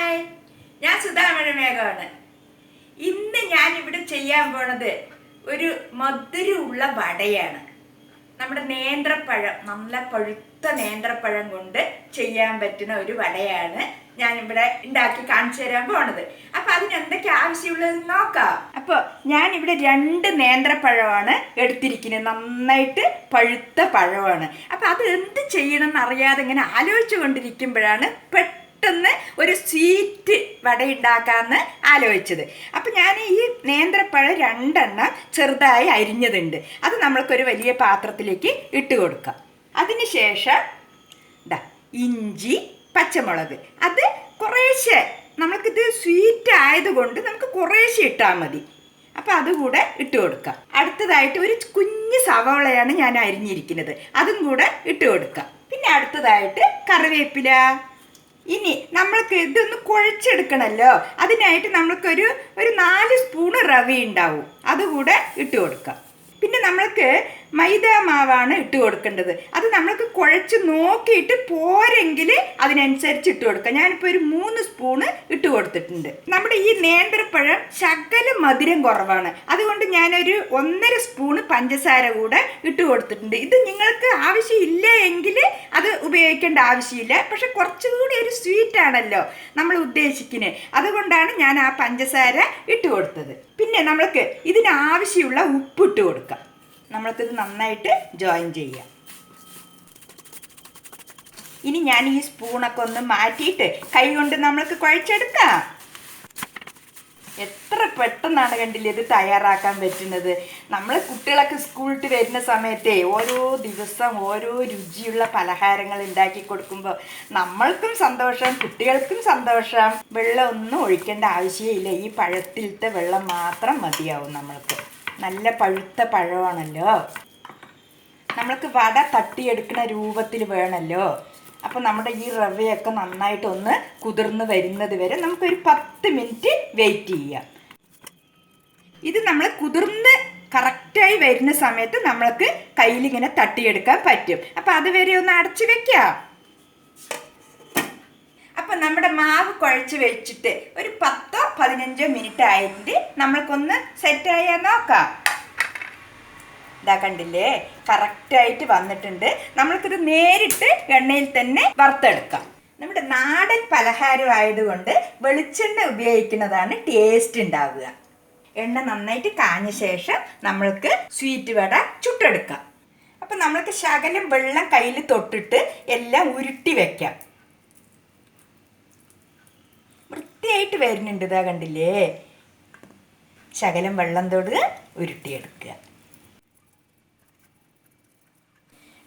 Hi, ഞാൻ സുധാമഴമേഘമാണ്. ഇന്ന് ഞാനിവിടെ ചെയ്യാൻ പോണത് ഒരു മധുരമുള്ള വടയാണ്. നമ്മുടെ നേന്ത്രപ്പഴം, നല്ല പഴുത്ത നേന്ത്രപ്പഴം കൊണ്ട് ചെയ്യാൻ പറ്റുന്ന ഒരു വടയാണ് ഞാനിവിടെ ഉണ്ടാക്കി കാണിച്ചു തരാൻ പോണത്. അപ്പൊ അതിന് എന്തൊക്കെ ആവശ്യമുള്ളത് നോക്കാം. അപ്പൊ ഞാനിവിടെ 2 നേന്ത്രപ്പഴമാണ് എടുത്തിരിക്കുന്നത്. നന്നായിട്ട് പഴുത്ത പഴമാണ്. അപ്പൊ അത് എന്ത് ചെയ്യണം എന്നറിയാതെ ഇങ്ങനെ ആലോചിച്ചു കൊണ്ടിരിക്കുമ്പോഴാണ് പെട്ടെന്ന് ഒരു സ്വീറ്റ് വട ഉണ്ടാക്കാമെന്ന് ആലോചിച്ചത്. അപ്പം ഞാൻ ഈ നേന്ത്രപ്പഴം 2 ചെറുതായി അരിഞ്ഞതുണ്ട്. അത് നമ്മൾക്കൊരു വലിയ പാത്രത്തിലേക്ക് ഇട്ട് കൊടുക്കാം. അതിന് ശേഷം ഇഞ്ചി, പച്ചമുളക്, അത് കുറേശ്ശെ, നമുക്കിത് സ്വീറ്റ് ആയതുകൊണ്ട് നമുക്ക് കുറേശ്ശെ ഇട്ടാൽ മതി. അപ്പം അതുകൂടെ ഇട്ട് കൊടുക്കാം. അടുത്തതായിട്ട് ഒരു കുഞ്ഞ് സവാളയാണ് ഞാൻ അരിഞ്ഞിരിക്കുന്നത്, അതും കൂടെ ഇട്ട് കൊടുക്കാം. പിന്നെ അടുത്തതായിട്ട് കറിവേപ്പില. ഇനി നമ്മൾക്ക് ഇതൊന്ന് കുഴച്ചെടുക്കണമല്ലോ, അതിനായിട്ട് നമ്മൾക്കൊരു 4 സ്പൂണ് റവ ഉണ്ടാവും, അതുകൂടെ ഇട്ട് കൊടുക്കാം. പിന്നെ നമ്മൾക്ക് മൈദ മാവാണ് ഇട്ട് കൊടുക്കേണ്ടത്. അത് നമ്മൾക്ക് കുഴച്ച് നോക്കിയിട്ട് പോരെങ്കിൽ അതിനനുസരിച്ച് ഇട്ട് കൊടുക്കാം. ഞാനിപ്പോൾ ഒരു 3 സ്പൂണ് ഇട്ട് കൊടുത്തിട്ടുണ്ട്. നമ്മുടെ ഈ നേന്ത്രപ്പഴം ശകലം മധുരം കുറവാണ്, അതുകൊണ്ട് ഞാനൊരു 1.5 സ്പൂണ് പഞ്ചസാര കൂടെ ഇട്ട് കൊടുത്തിട്ടുണ്ട്. ഇത് നിങ്ങൾക്ക് ആവശ്യമില്ല എങ്കിൽ അത് ഉപയോഗിക്കേണ്ട ആവശ്യമില്ല. പക്ഷെ കുറച്ചുകൂടി ഒരു സ്വീറ്റ് ആണല്ലോ നമ്മൾ ഉദ്ദേശിക്കുന്നത്, അതുകൊണ്ടാണ് ഞാൻ ആ പഞ്ചസാര ഇട്ട് കൊടുത്തത്. പിന്നെ നമ്മൾക്ക് ഇതിനാവശ്യമുള്ള ഉപ്പിട്ട് കൊടുക്കാം. നമ്മൾക്കിത് നന്നായിട്ട് ജോയിൻ ചെയ്യാം. ഇനി ഞാൻ ഈ സ്പൂണൊക്കെ ഒന്ന് മാറ്റിയിട്ട് കൈ കൊണ്ട് നമ്മൾക്ക് കുഴച്ചെടുക്കാം. എത്ര പെട്ടെന്നാണ് കണ്ടില്ലേ ഇത് തയ്യാറാക്കാൻ പറ്റുന്നത്. നമ്മൾ കുട്ടികളൊക്കെ സ്കൂളിട്ട് വരുന്ന സമയത്തെ ഓരോ ദിവസം ഓരോ രുചിയുള്ള പലഹാരങ്ങൾ ഉണ്ടാക്കി കൊടുക്കുമ്പോൾ നമ്മൾക്കും സന്തോഷം, കുട്ടികൾക്കും സന്തോഷം. വെള്ളം ഒന്നും ഒഴിക്കേണ്ട ആവശ്യമില്ല, ഈ പഴത്തിലത്തെ വെള്ളം മാത്രം മതിയാവും. നമ്മൾക്ക് നല്ല പഴുത്ത പഴമാണല്ലോ, നമ്മൾക്ക് വട തട്ടിയെടുക്കുന്ന രൂപത്തിൽ വേണമല്ലോ. അപ്പോൾ നമ്മുടെ ഈ റവയൊക്കെ നന്നായിട്ടൊന്ന് കുതിർന്ന് വരുന്നത് വരെ നമുക്കൊരു 10 മിനിറ്റ് വെയിറ്റ് ചെയ്യാം. ഇത് നമ്മൾ കുതിർന്ന് കറക്റ്റായി വരുന്ന സമയത്ത് നമ്മൾക്ക് കയ്യിലിങ്ങനെ തട്ടിയെടുക്കാൻ പറ്റും. അപ്പം അതുവരെ ഒന്ന് അടച്ചു വെക്കാം. അപ്പം നമ്മുടെ മാവ് കുഴച്ച് വെച്ചിട്ട് ഒരു 10-15 മിനിറ്റ് ആയിട്ട് നമ്മൾക്കൊന്ന് സെറ്റായാൽ നോക്കാം. ഇതാ കണ്ടില്ലേ, കറക്റ്റായിട്ട് വന്നിട്ടുണ്ട്. നമ്മൾക്കിത് നേരിട്ട് എണ്ണയിൽ തന്നെ വറുത്തെടുക്കാം. നമ്മുടെ നാടൻ പലഹാരം ആയതുകൊണ്ട് വെളിച്ചെണ്ണ ഉപയോഗിക്കുന്നതാണ് ടേസ്റ്റ് ഉണ്ടാവുക. എണ്ണ നന്നായിട്ട് കാഞ്ഞ ശേഷം നമ്മൾക്ക് സ്വീറ്റ് വട ചുട്ടെടുക്കാം. അപ്പം നമ്മൾക്ക് ശകലം വെള്ളം കയ്യിൽ തൊട്ടിട്ട് എല്ലാം ഉരുട്ടി വെക്കാം. വൃത്തിയായിട്ട് വരുന്നുണ്ട്. ഇതാ കണ്ടില്ലേ, ശകലം വെള്ളം തൊടുക, ഉരുട്ടിയെടുക്കുക.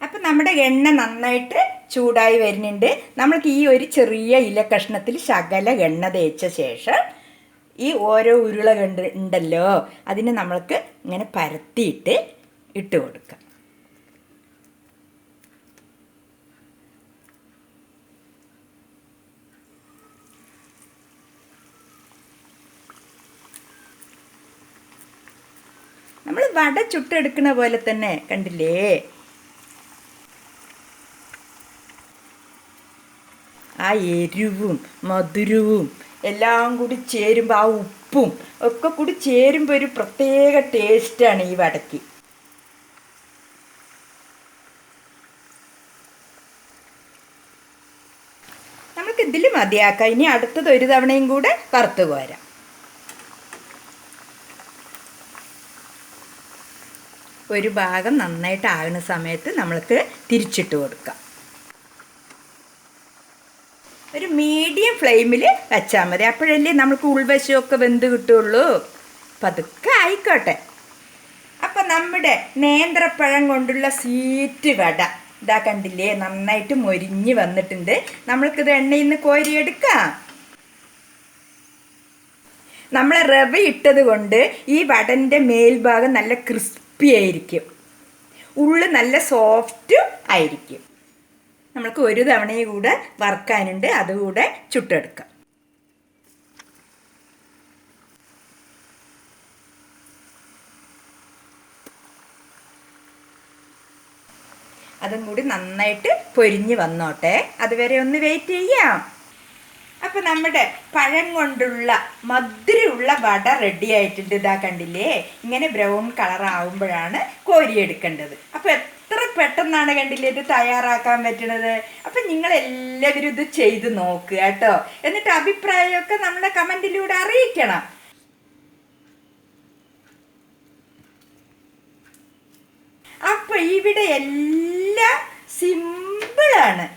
അപ്പം നമ്മുടെ എണ്ണ നന്നായിട്ട് ചൂടായി വരുന്നുണ്ട്. നമ്മൾക്ക് ഈ ഒരു ചെറിയ ഇല കഷ്ണത്തിൽ ശകല എണ്ണ തേച്ച ശേഷം ഈ ഓരോ ഉരുള ഉണ്ടല്ലോ അതിന് നമ്മൾക്ക് ഇങ്ങനെ പരത്തിയിട്ട് ഇട്ട് കൊടുക്കാം. നമ്മൾ വട ചുട്ടെടുക്കുന്ന പോലെ തന്നെ കണ്ടില്ലേ. ആ എരിവും മധുരവും എല്ലാം കൂടി ചേരുമ്പോൾ, ആ ഉപ്പും ഒക്കെ കൂടി ചേരുമ്പോൾ ഒരു പ്രത്യേക ടേസ്റ്റാണ് ഈ വടയ്ക്ക്. നമുക്ക് ഇതിൽ മതിയാക്കാം. ഇനി അടുത്തത് ഒരു തവണയും കൂടെ വറുത്ത് കോരാം. ഒരു ഭാഗം നന്നായിട്ട് ആകുന്ന സമയത്ത് നമ്മൾക്ക് തിരിച്ചിട്ട് കൊടുക്കാം. ഒരു മീഡിയം ഫ്ലെയിമിൽ വെച്ചാൽ മതി, അപ്പോഴല്ലേ നമുക്ക് ഉൾവശമൊക്കെ വെന്ത് കിട്ടുള്ളൂ. പതുക്കെ ആയിക്കോട്ടെ. അപ്പം നമ്മുടെ നേന്ത്രപ്പഴം കൊണ്ടുള്ള സ്വീറ്റ് വട ഇതാ കണ്ടില്ലേ, നന്നായിട്ട് മൊരിഞ്ഞ് വന്നിട്ടുണ്ട്. നമ്മൾക്കിത് എണ്ണയിൽ നിന്ന് കോരിയെടുക്കാം. നമ്മൾ റവ ഇട്ടത് കൊണ്ട് ഈ വടൻ്റെ മേൽഭാഗം നല്ല ക്രിസ്പി ആയിരിക്കും, ഉള്ളു നല്ല സോഫ്റ്റ് ആയിരിക്കും. നമുക്ക് ഒരു തവണയും കൂടെ വറുക്കാനുണ്ട്, അതുകൂടെ ചുട്ടെടുക്കാം. അതും കൂടി നന്നായിട്ട് പൊരിഞ്ഞ് വന്നോട്ടെ, അതുവരെ ഒന്ന് വെയിറ്റ് ചെയ്യാം. അപ്പം അപ്പം നമ്മുടെ പഴം കൊണ്ടുള്ള മധുരമുള്ള വട റെഡി ആയിട്ടുണ്ട്. ഇതാ കണ്ടില്ലേ, ഇങ്ങനെ ബ്രൗൺ കളർ ആവുമ്പോഴാണ് കോരിയെടുക്കേണ്ടത്. അപ്പം എത്ര പെട്ടെന്നാണ് കണ്ടില്ലേ ഇത് തയ്യാറാക്കാൻ പറ്റുന്നത്. അപ്പം നിങ്ങളെല്ലാവരും ഇത് ചെയ്ത് നോക്കുക കേട്ടോ. എന്നിട്ട് അഭിപ്രായമൊക്കെ നമ്മുടെ കമൻറ്റിലൂടെ അറിയിക്കണം. അപ്പം ഇവിടെ എല്ലാം സിമ്പിളാണ്.